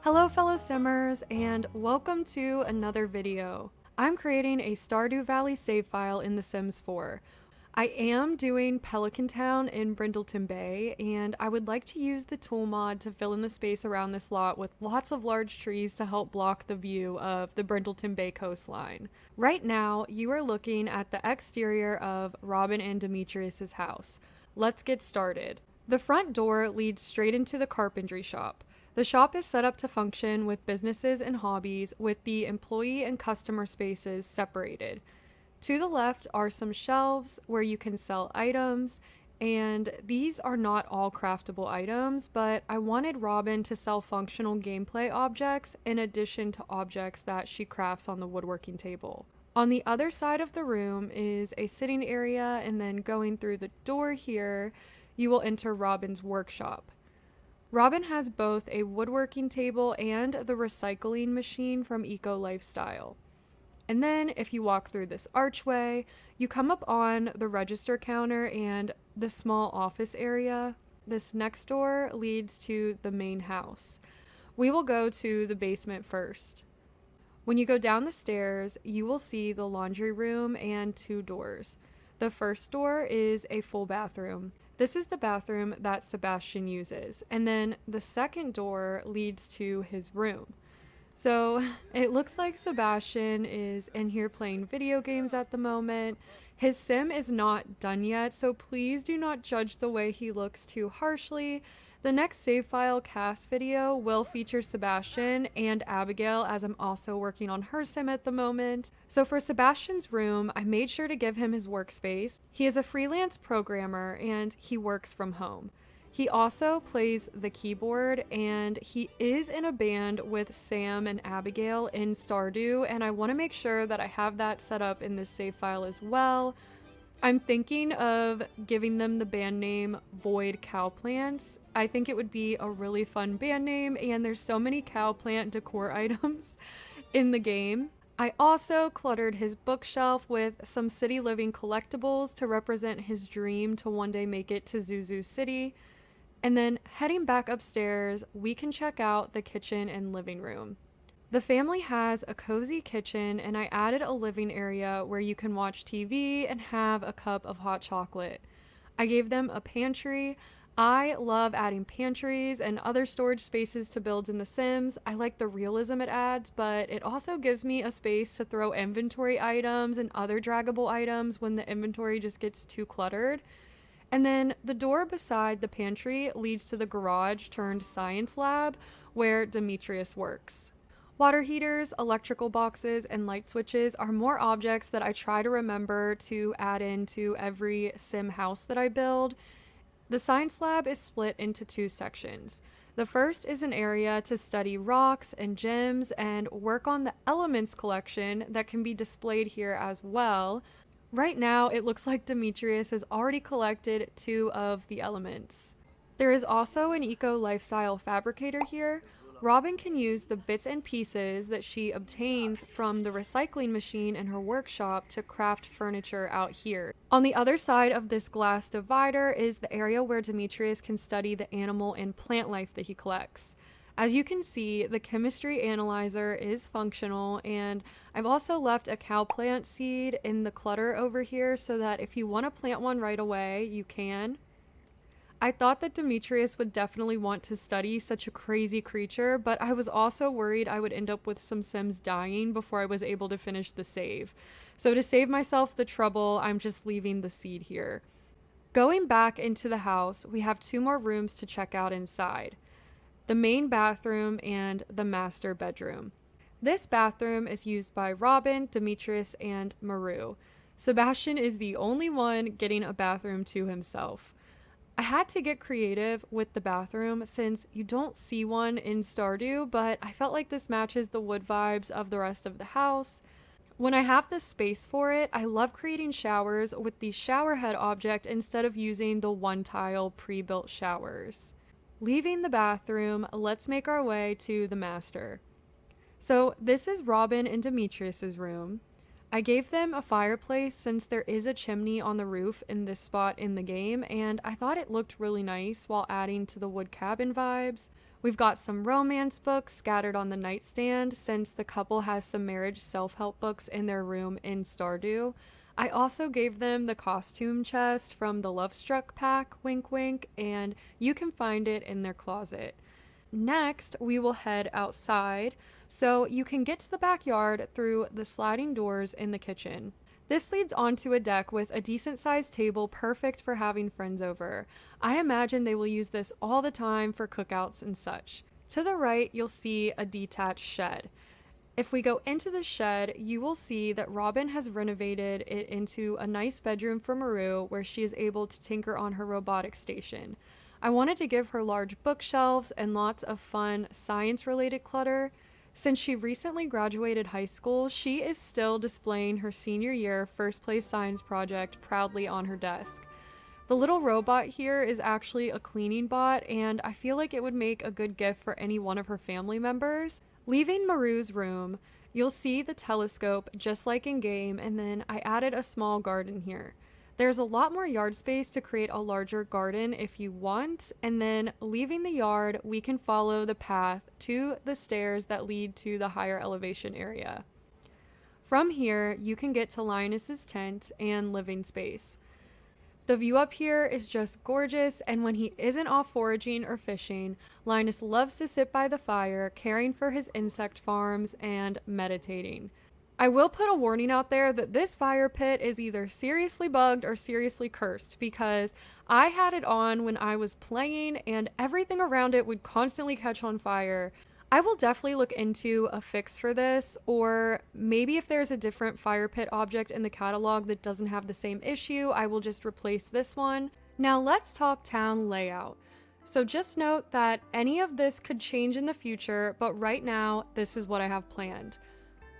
Hello fellow simmers, and welcome to another video. I'm creating a Stardew Valley save file in The Sims 4. I am doing Pelican Town in Brindleton Bay, and I would like to use the tool mod to fill in the space around this lot with lots of large trees to help block the view of the Brindleton Bay coastline. Right now, you are looking at the exterior of Robin and Demetrius's house. Let's get started. The front door leads straight into the carpentry shop. The shop is set up to function with businesses and hobbies, with the employee and customer spaces separated. To the left are some shelves where you can sell items, and these are not all craftable items, but I wanted Robin to sell functional gameplay objects in addition to objects that she crafts on the woodworking table. On the other side of the room is a sitting area, and then going through the door here, you will enter Robin's workshop. Robin has both a woodworking table and the recycling machine from Eco Lifestyle. And then if you walk through this archway, you come up on the register counter and the small office area. This next door leads to the main house. We will go to the basement first. When you go down the stairs, you will see the laundry room and two doors. The first door is a full bathroom. This is the bathroom that Sebastian uses, and then the second door leads to his room. So it looks like Sebastian is in here playing video games at the moment. His sim is not done yet, so please do not judge the way he looks too harshly. The next save file cast video will feature Sebastian and Abigail, as I'm also working on her sim at the moment. So for Sebastian's room, I made sure to give him his workspace. He is a freelance programmer and he works from home. He also plays the keyboard, and he is in a band with Sam and Abigail in Stardew, and I want to make sure that I have that set up in this save file as well. I'm thinking of giving them the band name Void Cowplants. I think it would be a really fun band name, and there's so many cowplant decor items in the game. I also cluttered his bookshelf with some city living collectibles to represent his dream to one day make it to Zuzu City. And then heading back upstairs, we can check out the kitchen and living room. The family has a cozy kitchen, and I added a living area where you can watch TV and have a cup of hot chocolate. I gave them a pantry. I love adding pantries and other storage spaces to builds in The Sims. I like the realism it adds, but it also gives me a space to throw inventory items and other draggable items when the inventory just gets too cluttered. And then the door beside the pantry leads to the garage turned science lab where Demetrius works. Water heaters, electrical boxes, and light switches are more objects that I try to remember to add into every sim house that I build. The science lab is split into two sections. The first is an area to study rocks and gems and work on the elements collection that can be displayed here as well. Right now, it looks like Demetrius has already collected 2 of the elements. There is also an eco lifestyle fabricator here. Robin can use the bits and pieces that she obtains from the recycling machine in her workshop to craft furniture out here. On the other side of this glass divider is the area where Demetrius can study the animal and plant life that he collects. As you can see, the chemistry analyzer is functional, and I've also left a cowplant seed in the clutter over here so that if you want to plant one right away, you can. I thought that Demetrius would definitely want to study such a crazy creature, but I was also worried I would end up with some Sims dying before I was able to finish the save. So to save myself the trouble, I'm just leaving the seed here. Going back into the house, we have 2 more rooms to check out inside: the main bathroom and the master bedroom. This bathroom is used by Robin, Demetrius, and Maru. Sebastian is the only one getting a bathroom to himself. I had to get creative with the bathroom since you don't see one in Stardew, but I felt like this matches the wood vibes of the rest of the house. When I have the space for it, I love creating showers with the shower head object instead of using the one-tile pre-built showers. Leaving the bathroom, let's make our way to the master. So this is Robin and Demetrius's room. I gave them a fireplace since there is a chimney on the roof in this spot in the game, and I thought it looked really nice while adding to the wood cabin vibes. We've got some romance books scattered on the nightstand since the couple has some marriage self-help books in their room in Stardew. I also gave them the costume chest from the Love Struck pack, wink wink, and you can find it in their closet. Next, we will head outside so you can get to the backyard through the sliding doors in the kitchen. This leads onto a deck with a decent sized table perfect for having friends over. I imagine they will use this all the time for cookouts and such. To the right, you'll see a detached shed. If we go into the shed, you will see that Robin has renovated it into a nice bedroom for Maru where she is able to tinker on her robotic station. I wanted to give her large bookshelves and lots of fun science-related clutter. Since she recently graduated high school, she is still displaying her senior year first place science project proudly on her desk. The little robot here is actually a cleaning bot, and I feel like it would make a good gift for any one of her family members. Leaving Maru's room, you'll see the telescope just like in game, and then I added a small garden here. There's a lot more yard space to create a larger garden if you want, and then leaving the yard, we can follow the path to the stairs that lead to the higher elevation area. From here, you can get to Linus's tent and living space. The view up here is just gorgeous, and when he isn't off foraging or fishing, Linus loves to sit by the fire, caring for his insect farms and meditating. I will put a warning out there that this fire pit is either seriously bugged or seriously cursed, because I had it on when I was playing and everything around it would constantly catch on fire. I will definitely look into a fix for this, or maybe if there's a different fire pit object in the catalog that doesn't have the same issue, I will just replace this one. Now let's talk town layout. So just note that any of this could change in the future, but right now, this is what I have planned.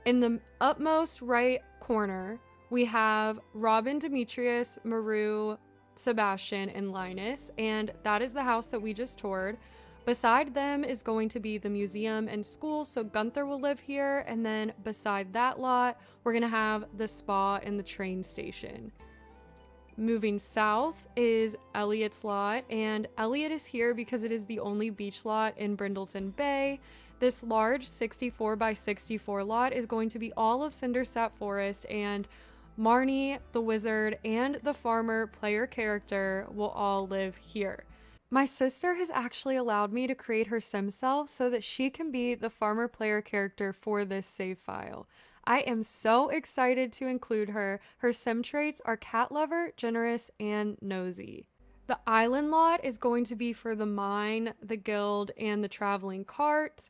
In the upmost right corner, we have Robin, Demetrius, Maru, Sebastian, and Linus, and that is the house that we just toured. Beside them is going to be the museum and school, so Gunther will live here, and then beside that lot, we're going to have the spa and the train station. Moving south is Elliot's lot, and Elliot is here because it is the only beach lot in Brindleton Bay. This large 64 by 64 lot is going to be all of Cindersap Forest, and Marnie, the wizard, and the farmer player character will all live here. My sister has actually allowed me to create her sim self so that she can be the farmer player character for this save file. I am so excited to include her. Her sim traits are cat lover, generous, and nosy. The island lot is going to be for the mine, the guild, and the traveling cart.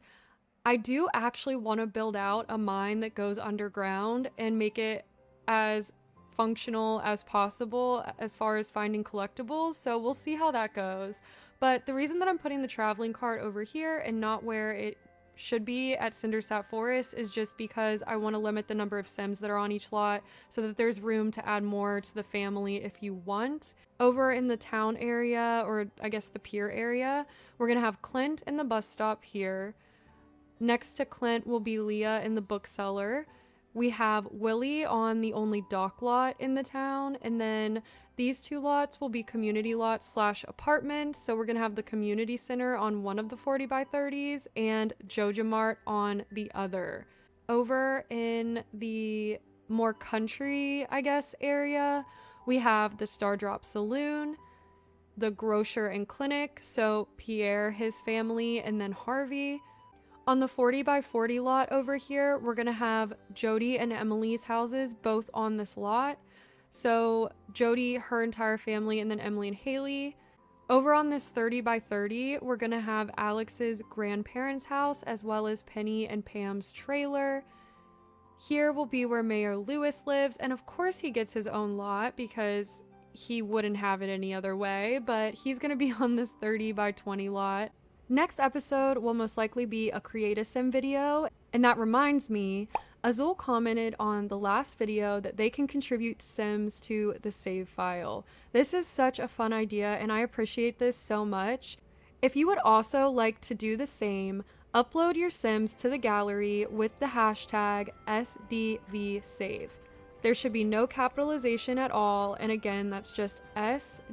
I do actually want to build out a mine that goes underground and make it as functional as possible as far as finding collectibles, so we'll see how that goes. But the reason that I'm putting the traveling cart over here and not where it should be at Cindersap Forest is just because I want to limit the number of sims that are on each lot so that there's room to add more to the family if you want. Over in the town area, or I guess the pier area, we're going to have Clint in the bus stop here. Next to Clint will be Leah in the bookseller. We have Willie on the only dock lot in the town, and then these two lots will be community lots slash apartments. So we're gonna have the community center on one of the 40 by 30s and Joja Mart on the other. Over in the more country, I guess, area, we have the Star Drop Saloon, the grocer and clinic, so Pierre, his family, and then Harvey. On the 40 by 40 lot over here, we're going to have Jody and Emily's houses both on this lot. So Jody, her entire family, and then Emily and Haley. Over on this 30 by 30, we're going to have Alex's grandparents' house as well as Penny and Pam's trailer. Here will be where Mayor Lewis lives, and of course he gets his own lot because he wouldn't have it any other way, but he's going to be on this 30 by 20 lot. Next episode will most likely be a Create a Sim video, and that reminds me, Azul commented on the last video that they can contribute Sims to the save file. This is such a fun idea, and I appreciate this so much. If you would also like to do the same, upload your Sims to the gallery with the hashtag SDVSave. There should be no capitalization at all, and again, that's just SDVSave.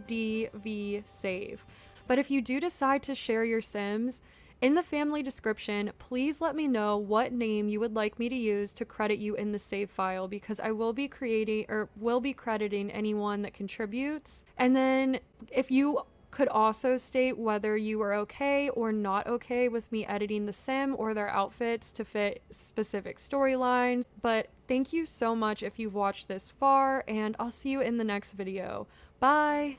But if you do decide to share your Sims, In the family description, please let me know what name you would like me to use to credit you in the save file, because I will be creating or will be crediting anyone that contributes. And then if you could also state whether you are okay or not okay with me editing the sim or their outfits to fit specific storylines. But thank you so much if you've watched this far, and I'll see you in the next video. Bye!